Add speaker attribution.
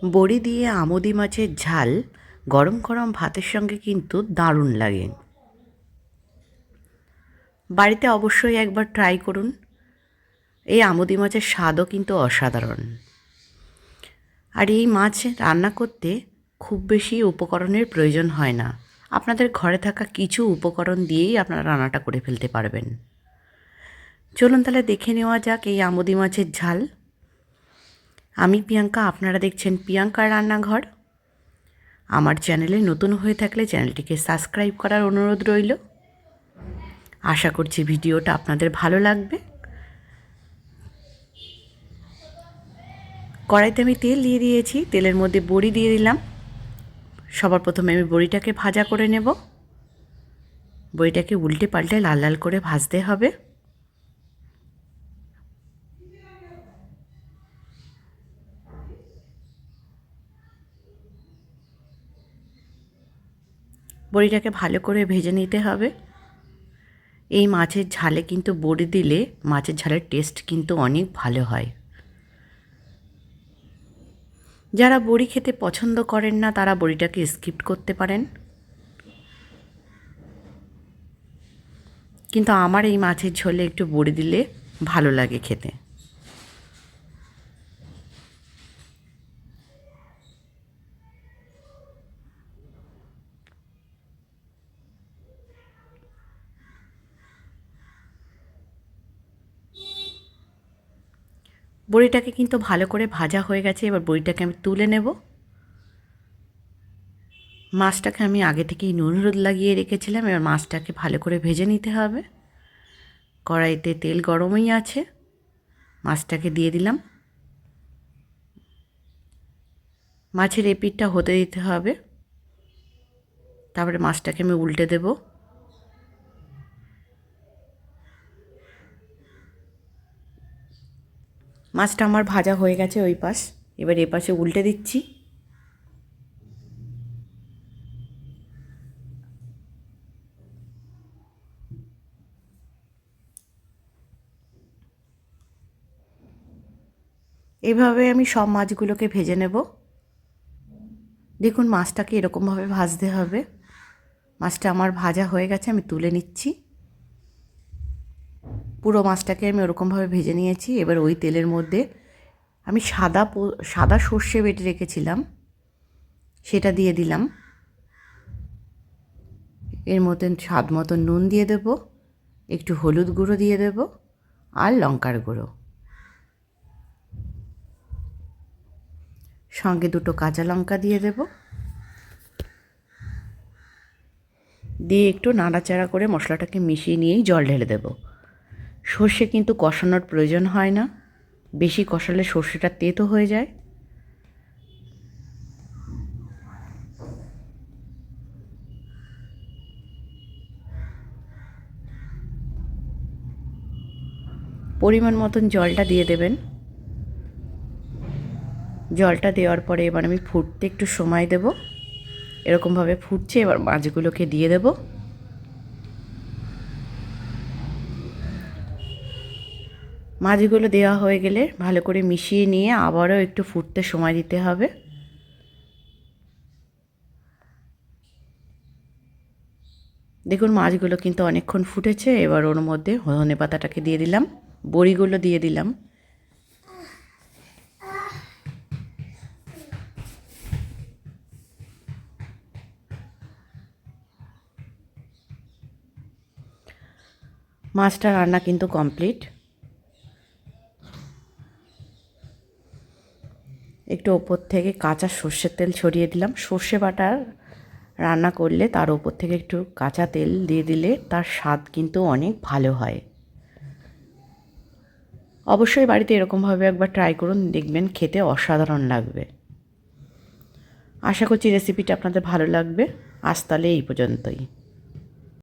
Speaker 1: বড়ি দিয়ে আমোদি মাছের ঝাল গরম গরম ভাতের সঙ্গে কিন্তু দারুণ লাগে। বাড়িতে অবশ্যই একবার ট্রাই করুন। এই আমোদি মাছের স্বাদও কিন্তু অসাধারণ। আর এই মাছ রান্না করতে খুব বেশি উপকরণের প্রয়োজন হয় না। আপনাদের ঘরে থাকা কিছু উপকরণ দিয়েই আপনারা রান্নাটা করে ফেলতে পারবেন। চলুন তাহলে দেখে নেওয়া যাক এই আমোদি মাছের ঝাল। আমি প্রিয়াঙ্কা, আপনারা দেখছেন প্রিয়াঙ্কার রান্নাঘর। আমার চ্যানেলে নতুন হয়ে থাকলে চ্যানেলটিকে সাবস্ক্রাইব করার অনুরোধ রইল। আশা করছি ভিডিওটা আপনাদের ভালো লাগবে। কড়াইতে আমি তেল দিয়ে দিয়েছি, তেলের মধ্যে বড়ি দিয়ে দিলাম। সবার প্রথমে আমি বড়িটাকে ভাজা করে নেব। বড়িটাকে উল্টে পাল্টে লাল লাল করে ভাজতে হবে। বড়িটাকে ভালো করে ভেজে নিতে হবে। এই মাছের ঝালে কিন্তু বড়ি দিলে মাছের ঝালের টেস্ট কিন্তু অনেক ভালো হয়। যারা বড়ি খেতে পছন্দ করেন না তারা বড়িটাকে স্কিপ করতে পারেন, কিন্তু আমার এই মাছের ঝোলে একটু বড়ি দিলে ভালো লাগে খেতে। বড়িটাকে কিন্তু ভালো করে ভাজা হয়ে গেছে। এবার বড়িটাকে আমি তুলে নেব। মাছটাকে আমি আগে থেকেই নুন হলুদ লাগিয়ে রেখেছিলাম। এবার মাছটাকে ভালো করে ভেজে নিতে হবে। কড়াইতে তেল গরমই আছে, মাছটাকে দিয়ে দিলাম। মাছের এপিঠটা হতে দিতে হবে, তারপরে মাছটাকে আমি উল্টে দেব। মাছটা আমার ভাজা হয়ে গেছে ওই পাশ, এবার এ পাশে উল্টে দিচ্ছি। এভাবে আমি সব মাছগুলোকে ভেজে নেব। দেখুন মাছটাকে এরকমভাবে ভাজতে হবে। মাছটা আমার ভাজা হয়ে গেছে, আমি তুলে নিচ্ছি। পুরো মাছটাকে আমি ওরকমভাবে ভেজে নিয়েছি। এবার ওই তেলের মধ্যে আমি সাদা সর্ষে বেটে রেখেছিলাম, সেটা দিয়ে দিলাম। এর মধ্যে স্বাদ মতো নুন দিয়ে দেব, একটু হলুদ গুঁড়ো দিয়ে দেব, আর লঙ্কার গুঁড়ো, সঙ্গে দুটো কাঁচা লঙ্কা দিয়ে দেব। দিয়ে একটু নাড়াচাড়া করে মশলাটাকে মিশিয়ে নিয়েই জল ঢেলে দেব। সর্ষে কিন্তু কষানোর প্রয়োজন হয় না, বেশি কষালে সর্ষেটা তেতো হয়ে যায়। পরিমাণ মতন জলটা দিয়ে দেবেন। জলটা দেওয়ার পরে এবার আমি ফুটতে একটু সময় দেব। এরকমভাবে ফুটছে, এবার মাছগুলোকে দিয়ে দেব। মাছগুলো দেওয়া হয়ে গেলে ভালো করে মিশিয়ে নিয়ে আবারও একটু ফুটতে সময় দিতে হবে। দেখুন মাছগুলো কিন্তু অনেকক্ষণ ফুটেছে। এবার ওর মধ্যে ধনে পাতাটাকে দিয়ে দিলাম, বড়িগুলো দিয়ে দিলাম। মাছটা রান্না কিন্তু কমপ্লিট। একটু ওপর থেকে কাঁচা সর্ষের তেল ছড়িয়ে দিলাম। সর্ষে বাটা রান্না করলে তার ওপর থেকে একটু কাঁচা তেল দিয়ে দিলে তার স্বাদ কিন্তু অনেক ভালো হয়। অবশ্যই বাড়িতে এরকমভাবে একবার ট্রাই করুন, দেখবেন খেতে অসাধারণ লাগবে। আশা করছি রেসিপিটা আপনাদের ভালো লাগবে। আজ তাহলে এই পর্যন্তই।